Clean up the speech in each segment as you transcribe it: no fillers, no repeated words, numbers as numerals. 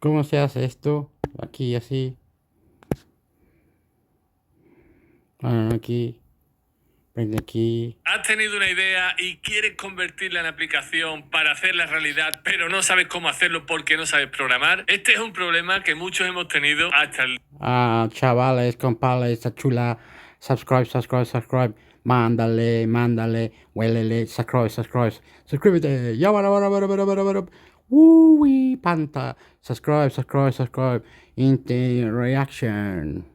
¿Cómo se hace esto? Aquí, así. Aquí. Prende aquí. Has tenido una idea y quieres convertirla en aplicación para hacerla realidad, pero no sabes cómo hacerlo porque no sabes programar. Este es un problema que muchos hemos tenido hasta el... Chavales, compales, esta chula. Subscribe. Mándale. Huélele. Subscribe. Suscríbete. Ya, bara. Uy, panta. Subscribe. Reaction.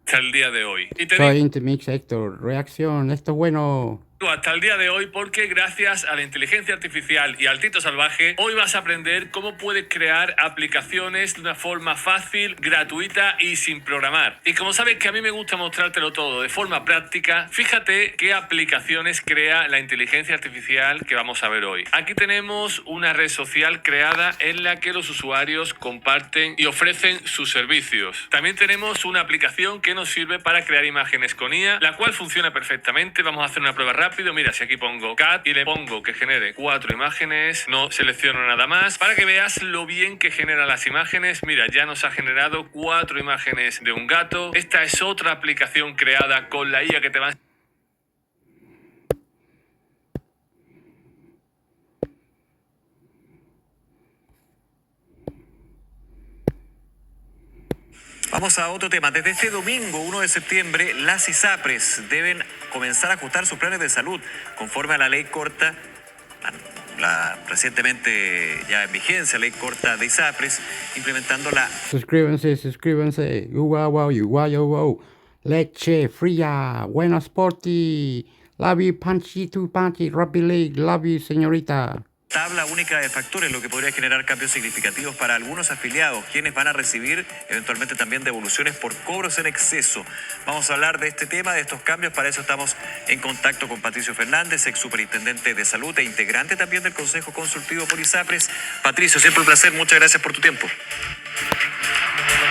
hasta el día de hoy. Y te Soy Intermix Héctor. Reacción. Esto es bueno. hasta el día de hoy porque gracias a la inteligencia artificial y al Tito Salvaje, hoy vas a aprender cómo puedes crear aplicaciones de una forma fácil, gratuita y sin programar. Y como sabes que a mí me gusta mostrártelo todo de forma práctica, fíjate qué aplicaciones crea la inteligencia artificial que vamos a ver hoy. Aquí tenemos una red social creada en la que los usuarios comparten y ofrecen sus servicios. También tenemos una aplicación que nos sirve para crear imágenes con IA, la cual funciona perfectamente. Vamos a hacer una prueba rápida. Mira, si aquí pongo cat y le pongo que genere 4 imágenes, no selecciono nada más, para que veas lo bien que genera las imágenes. Mira, ya nos ha generado 4 imágenes de un gato. Esta es otra aplicación creada con la IA que te va a... Vamos a otro tema. Desde este domingo, 1 de septiembre, las ISAPRES deben comenzar a ajustar sus planes de salud conforme a la ley corta, la recientemente ya en vigencia ley corta de ISAPRES, implementando la... Suscríbanse. Wow. Leche fría. Buena sporty. Love you, punchy, rugby league. Love you, señorita. Tabla única de factores, lo que podría generar cambios significativos para algunos afiliados, quienes van a recibir eventualmente también devoluciones por cobros en exceso. Vamos a hablar de este tema, de estos cambios. Para eso estamos en contacto con Patricio Fernández, ex superintendente de salud e integrante también del Consejo Consultivo por ISAPRES. Patricio, siempre un placer, muchas gracias por tu tiempo.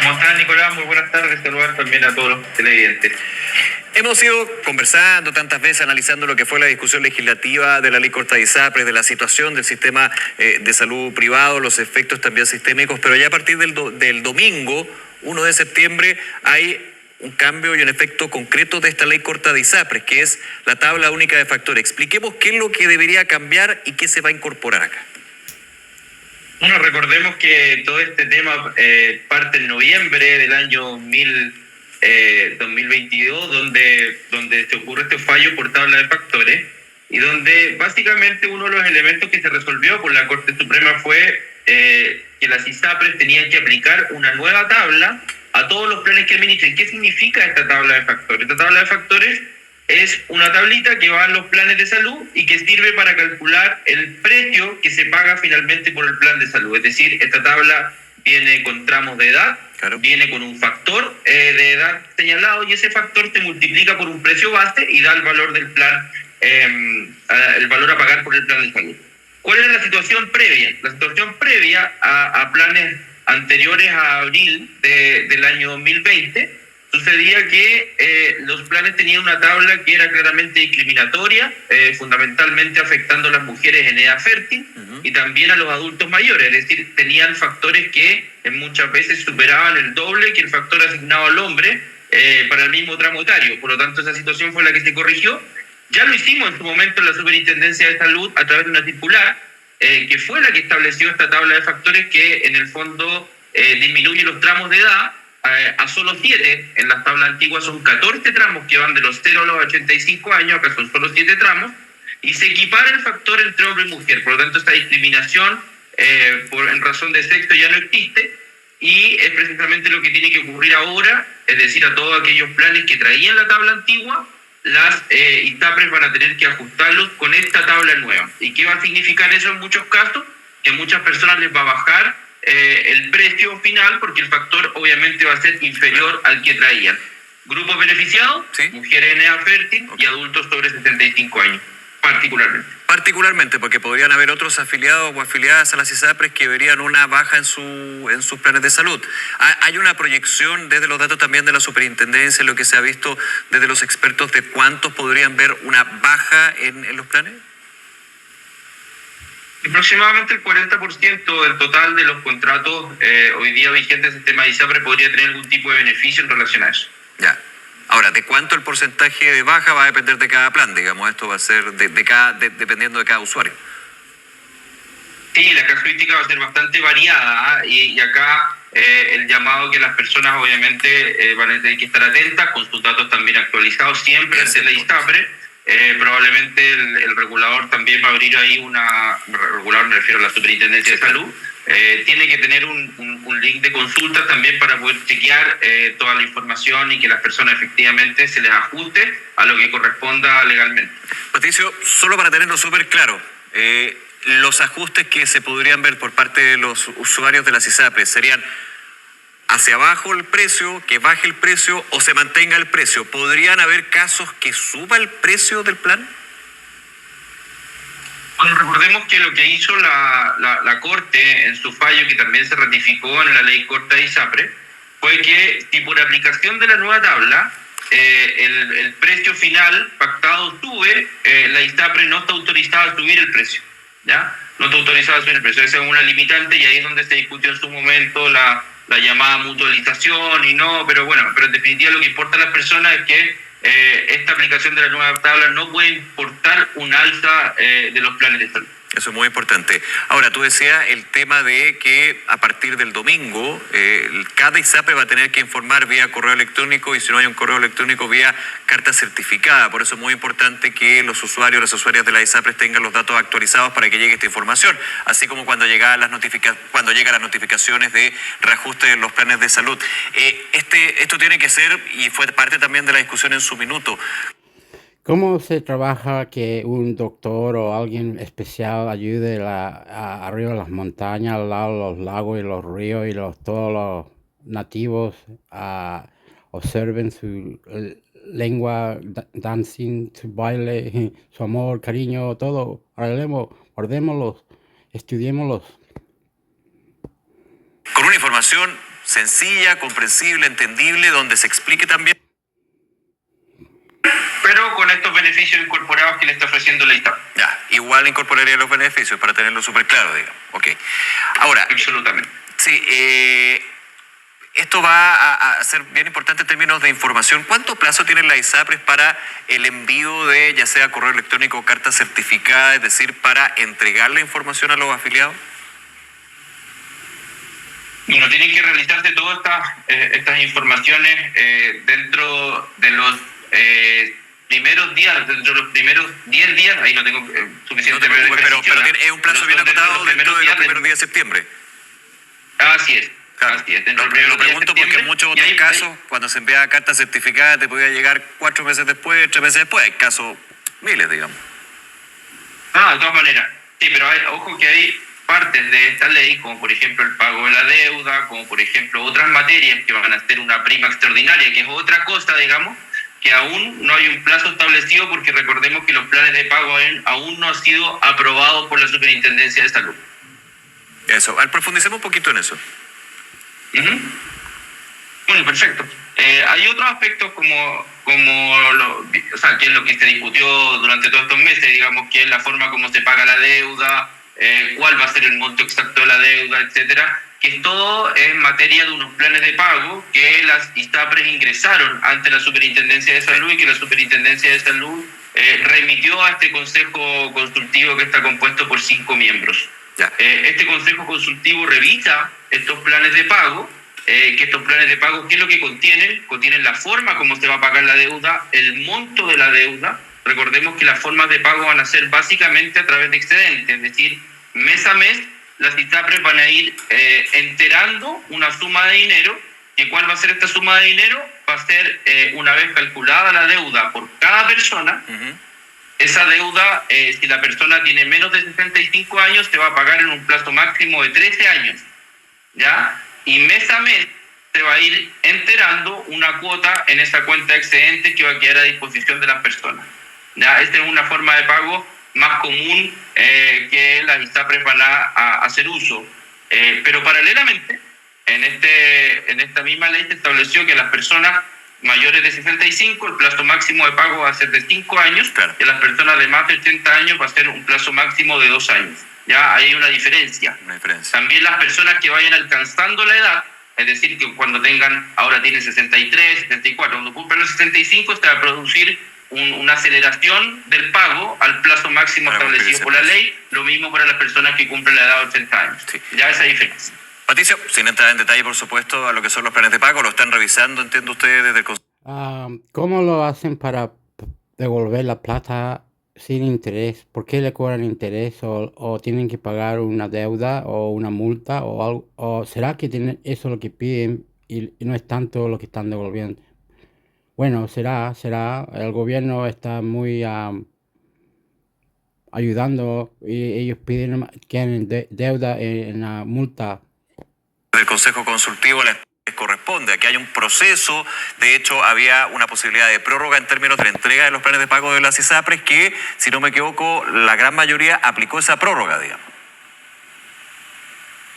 ¿Cómo estás, Nicolás? Muy buenas tardes, saludar también a todos los televidentes. Hemos ido conversando tantas veces, analizando lo que fue la discusión legislativa de la ley corta de ISAPRES, de la situación del sistema de salud privado, los efectos también sistémicos, pero ya a partir del domingo, 1 de septiembre, hay un cambio y un efecto concreto de esta ley corta de ISAPRES, que es la tabla única de factores. Expliquemos qué es lo que debería cambiar y qué se va a incorporar acá. Bueno, recordemos que todo este tema parte en noviembre del año 2022, donde se ocurre este fallo por tabla de factores, y donde básicamente uno de los elementos que se resolvió por la Corte Suprema fue que las ISAPRES tenían que aplicar una nueva tabla a todos los planes que administren. ¿Qué significa esta tabla de factores? Esta tabla de factores es una tablita que va en los planes de salud y que sirve para calcular el precio que se paga finalmente por el plan de salud. Es decir, esta tabla viene con tramos de edad, claro, viene con un factor de edad señalado, y ese factor se multiplica por un precio base y da el valor del plan, el valor a pagar por el plan de salud. ¿Cuál era la situación previa? La situación previa a planes anteriores a abril del año 2020, sucedía que los planes tenían una tabla que era claramente discriminatoria, fundamentalmente afectando a las mujeres en edad fértil y también a los adultos mayores. Es decir, tenían factores que muchas veces superaban el doble que el factor asignado al hombre para el mismo tramo etario. Por lo tanto, esa situación fue la que se corrigió. Ya lo hicimos en su momento en la Superintendencia de Salud a través de una circular, que fue la que estableció esta tabla de factores que en el fondo disminuye los tramos de edad a solo 7. En las tablas antiguas son 14 tramos que van de los 0 a los 85 años, acá son solo 7 tramos, y se equipara el factor entre hombre y mujer. Por lo tanto, esta discriminación en razón de sexo ya no existe, y es precisamente lo que tiene que ocurrir ahora, es decir, a todos aquellos planes que traían la tabla antigua, las ISAPRES van a tener que ajustarlos con esta tabla nueva. ¿Y qué va a significar eso en muchos casos? Que a muchas personas les va a bajar el precio final, porque el factor obviamente va a ser inferior al que traían. Grupos beneficiados, ¿sí? Mujeres en edad fértil, okay, y adultos sobre 75 años, particularmente, porque podrían haber otros afiliados o afiliadas a las ISAPRES que verían una baja en sus planes de salud. ¿Hay una proyección desde los datos también de la superintendencia, lo que se ha visto desde los expertos, de cuántos podrían ver una baja en los planes? Aproximadamente el 40% del total de los contratos hoy día vigentes del sistema de ISAPRE podría tener algún tipo de beneficio en relación a eso. Ya. Ahora, ¿de cuánto el porcentaje de baja va a depender de cada plan? Digamos, esto va a ser dependiendo de cada usuario. Sí, la casuística va a ser bastante variada, ¿eh? Y acá el llamado que las personas obviamente van a tener que estar atentas con sus datos también actualizados siempre ante la ISAPRE. Probablemente el regulador también va a abrir ahí regulador me refiero a la Superintendencia de Salud, tiene que tener un link de consulta también para poder chequear toda la información y que las personas efectivamente se les ajuste a lo que corresponda legalmente. Patricio, solo para tenerlo súper claro, los ajustes que se podrían ver por parte de los usuarios de las ISAPRES serían hacia abajo el precio, que baje el precio o se mantenga el precio. ¿Podrían haber casos que suba el precio del plan? Bueno, recordemos que lo que hizo la Corte en su fallo, que también se ratificó en la ley corta de ISAPRE, fue que si por aplicación de la nueva tabla el precio final pactado sube, la ISAPRE no está autorizada a subir el precio, ¿ya? No está autorizada a subir el precio. Esa es una limitante y ahí es donde se discutió en su momento la llamada mutualización pero en definitiva lo que importa a las personas es que esta aplicación de la nueva tabla no puede importar un alza de los planes de salud. Eso es muy importante. Ahora, tú decías el tema de que a partir del domingo cada ISAPRE va a tener que informar vía correo electrónico y si no hay un correo electrónico vía carta certificada. Por eso es muy importante que los usuarios, las usuarias de la ISAPRE tengan los datos actualizados para que llegue esta información. Así como cuando llegan las notificaciones de reajuste de los planes de salud. Esto tiene que ser, y fue parte también de la discusión en su minuto, ¿Cómo se trabaja que un doctor o alguien especial ayude arriba de las montañas, al lado de los lagos y los ríos y todos los nativos observen su lengua, dancing, su baile, su amor, cariño, todo? Guardémoslos, estudiémoslos. con una información sencilla, comprensible, entendible, donde se explique también. Pero con estos beneficios incorporados que le está ofreciendo la ISAPRE. Ya, igual incorporaría los beneficios para tenerlo súper claro, digamos. Ok. Ahora, Absolutamente. sí, esto va a ser bien importante en términos de información. ¿Cuánto plazo tienen las ISAPRES para el envío de, ya sea correo electrónico o carta certificada, es decir, para entregar la información a los afiliados? Bueno, tienen que realizarse todas estas informaciones dentro de los primeros días, dentro de los primeros 10 días, ahí no tengo suficiente... No te preocupes, pero es un plazo bien acotado dentro de los primeros días de septiembre. Así es. Claro. Así es. Lo pregunto porque en muchos otros casos, cuando se envía carta certificada, te podía llegar 4 meses después, 3 meses después. Hay casos miles, digamos. De todas maneras. Sí, pero ojo que hay partes de esta ley, como por ejemplo el pago de la deuda, como por ejemplo otras materias que van a ser una prima extraordinaria, que es otra cosa, digamos, que aún no hay un plazo establecido porque recordemos que los planes de pago aún no han sido aprobados por la Superintendencia de Salud. Eso, profundicemos un poquito en eso. Uh-huh. Bueno, perfecto. Hay otros aspectos que es lo que se discutió durante todos estos meses, digamos, que es la forma como se paga la deuda, cuál va a ser el monto exacto de la deuda, etcétera, que todo es materia de unos planes de pago que las ISAPRES ingresaron ante la Superintendencia de Salud y que la Superintendencia de Salud remitió a este consejo consultivo que está compuesto por 5 miembros. Este consejo consultivo revisa estos planes de pago, que estos planes de pago, ¿qué es lo que contienen? Contienen la forma como se va a pagar la deuda, el monto de la deuda. Recordemos que las formas de pago van a ser básicamente a través de excedentes, es decir, mes a mes las ISAPRES van a ir enterando una suma de dinero. ¿Y cuál va a ser esta suma de dinero? Va a ser, una vez calculada la deuda por cada persona, esa deuda, si la persona tiene menos de 65 años, se va a pagar en un plazo máximo de 13 años, ¿ya? Y mes a mes se va a ir enterando una cuota en esa cuenta de excedentes que va a quedar a disposición de las personas, ¿ya? Esta es una forma de pago más común que las ISAPRES van a hacer uso. Pero paralelamente, en esta misma ley se estableció que las personas mayores de 65, el plazo máximo de pago va a ser de 5 años, claro. Y a las personas de más de 80 años va a ser un plazo máximo de 2 años. Ya hay una diferencia. También las personas que vayan alcanzando la edad, es decir, que cuando ahora tienen 63, 74, cuando cumplan los 65, se va a producir una aceleración del pago al plazo máximo establecido por la ley, lo mismo para las personas que cumplen la edad de 80 años. Sí. Ya esa diferencia. Patricio, sin entrar en detalle, por supuesto, a lo que son los planes de pago, lo están revisando, entiendo ustedes, desde el Consejo. ¿Cómo lo hacen para devolver la plata sin interés? ¿Por qué le cobran interés? ¿O tienen que pagar una deuda o una multa o algo? ¿O será que tienen eso lo que piden y no es tanto lo que están devolviendo? Bueno, será. El gobierno está muy ayudando y ellos piden que deuda en la multa. Del Consejo Consultivo les corresponde. Aquí hay un proceso. De hecho, había una posibilidad de prórroga en términos de la entrega de los planes de pago de las ISAPRES que, si no me equivoco, la gran mayoría aplicó esa prórroga, digamos.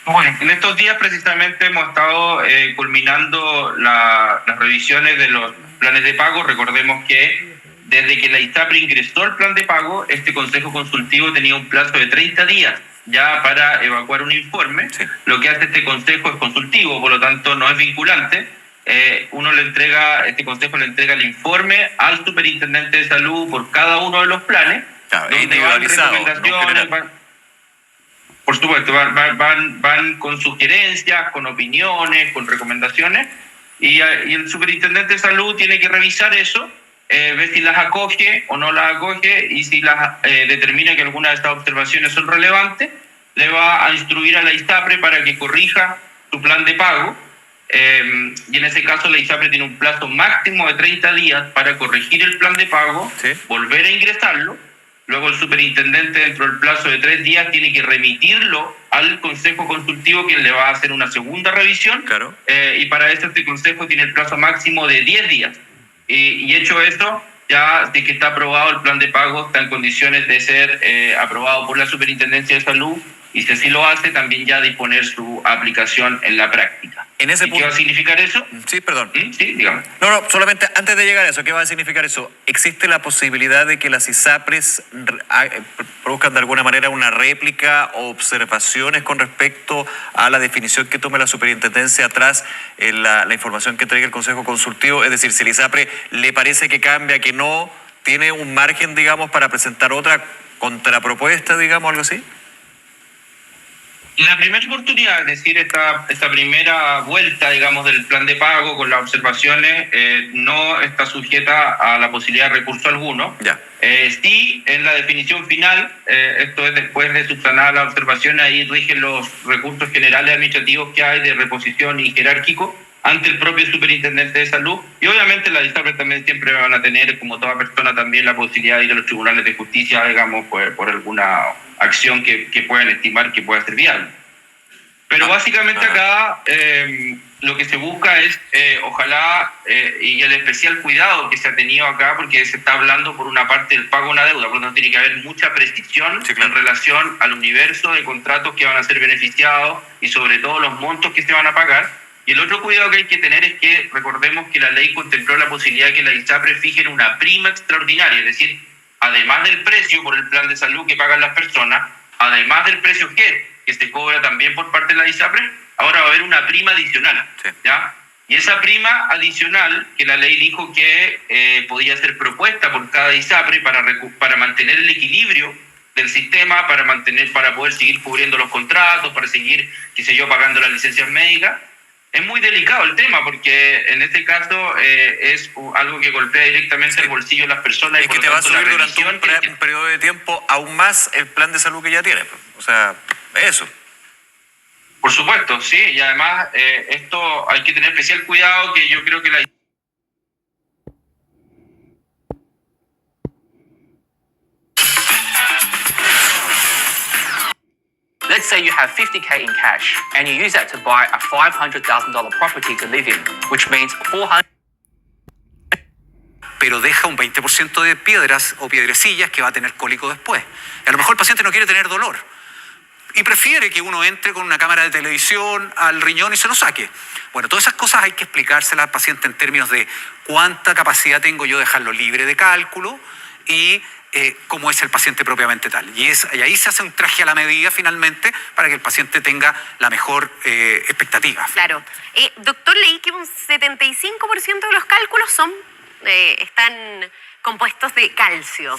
Bueno, en estos días precisamente hemos estado culminando las revisiones de los planes de pago. Recordemos que desde que la ISAPRE ingresó al plan de pago, este Consejo Consultivo tenía un plazo de 30 días ya para evacuar un informe. Sí. Lo que hace este Consejo es consultivo, por lo tanto no es vinculante. Este Consejo le entrega el informe al Superintendente de Salud por cada uno de los planes, donde van recomendaciones, por supuesto, van con sugerencias, con opiniones, con recomendaciones, y el Superintendente de Salud tiene que revisar eso, ver si las acoge o no las acoge, y si determina que algunas de estas observaciones son relevantes, le va a instruir a la ISAPRE para que corrija su plan de pago, y en ese caso la ISAPRE tiene un plazo máximo de 30 días para corregir el plan de pago, ¿sí?, volver a ingresarlo. Luego el superintendente, dentro del plazo de 3 días, tiene que remitirlo al Consejo Consultivo, quien le va a hacer una segunda revisión. Claro. Y para eso este Consejo tiene el plazo máximo de 10 días. Y hecho eso, ya de que está aprobado el plan de pago, está en condiciones de ser aprobado por la Superintendencia de Salud, y si así lo hace, también ya disponer su aplicación en la práctica. En ese punto, ¿qué va a significar eso? Sí, perdón. Sí, dígame. No, solamente antes de llegar a eso, ¿qué va a significar eso? ¿Existe la posibilidad de que las ISAPRES produzcan de alguna manera una réplica o observaciones con respecto a la definición que tome la superintendencia tras la información que entregue el Consejo Consultivo? Es decir, si la ISAPRE le parece que cambia, que no, ¿tiene un margen, digamos, para presentar otra contrapropuesta, digamos, algo así? La primera oportunidad, es decir, esta primera vuelta, digamos, del plan de pago con las observaciones, no está sujeta a la posibilidad de recurso alguno. Ya. Sí, en la definición final, esto es después de subsanar las observaciones, ahí rigen los recursos generales administrativos que hay de reposición y jerárquico ante el propio superintendente de salud. Y obviamente las ISAPRES también siempre van a tener, como toda persona, también la posibilidad de ir a los tribunales de justicia, digamos, por alguna acción que puedan estimar que pueda ser viable. Pero básicamente acá lo que se busca es, ojalá, y el especial cuidado que se ha tenido acá, porque se está hablando por una parte del pago de una deuda, por lo tanto tiene que haber mucha precisión, sí, claro, en relación al universo de contratos que van a ser beneficiados y sobre todo los montos que se van a pagar. Y el otro cuidado que hay que tener es que recordemos que la ley contempló la posibilidad de que la ISAPRE fijen una prima extraordinaria, es decir, además del precio por el plan de salud que pagan las personas, además del precio que se cobra también por parte de la ISAPRE, ahora va a haber una prima adicional. Sí. ¿Ya? Y esa prima adicional, que la ley dijo que podía ser propuesta por cada ISAPRE para mantener el equilibrio del sistema, para poder seguir cubriendo los contratos, para seguir, pagando las licencias médicas. Es muy delicado el tema, porque en este caso es algo que golpea directamente el bolsillo de las personas. Es que te va a subir durante un periodo de tiempo aún más el plan de salud que ya tiene. O sea, eso. Por supuesto, sí. Y además esto hay que tener especial cuidado, que yo creo que la... Let's say you have $50K in cash and you use that to buy a $500,000 property to live in, which means 400. Pero deja un 20% de piedras o piedrecillas que va a tener cólico después. A lo mejor el paciente no quiere tener dolor y prefiere que uno entre con una cámara de televisión al riñón y se lo saque. Bueno, todas esas cosas hay que explicárselas al paciente en términos de cuánta capacidad tengo yo de dejarlo libre de cálculo y como es el paciente propiamente tal. Y ahí se hace un traje a la medida finalmente para que el paciente tenga la mejor expectativa. Claro. Doctor, leí que un 75% de los cálculos están compuestos de calcio.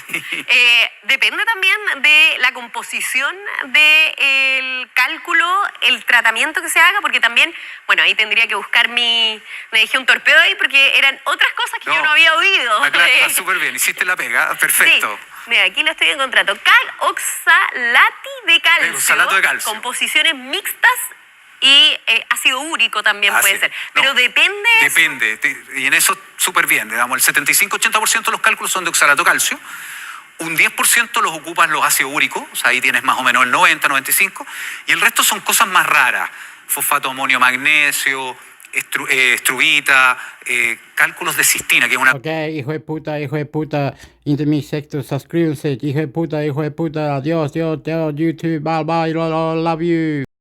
Depende también de la composición del cálculo, el tratamiento que se haga, porque también, bueno, ahí tendría que buscar me dejé un torpedo ahí porque eran otras cosas que yo no había oído. Está súper bien, hiciste la pega, perfecto. Sí. Mira, aquí lo estoy encontrando. Oxalati de calcio. Oxalato de calcio. Composiciones mixtas y ácido úrico también puede ser. Pero depende. Depende. Y en eso súper bien. Digamos, el 75-80% de los cálculos son de oxalato de calcio. Un 10% los ocupan los ácidos úricos. O sea, ahí tienes más o menos el 90-95%. Y el resto son cosas más raras. Fosfato amonio magnesio, estrubita, cálculos de cistina, que es una... Ok, hijo de puta, Intermisecto, suscríbanse, hijo de puta, adiós, YouTube, bye, love you.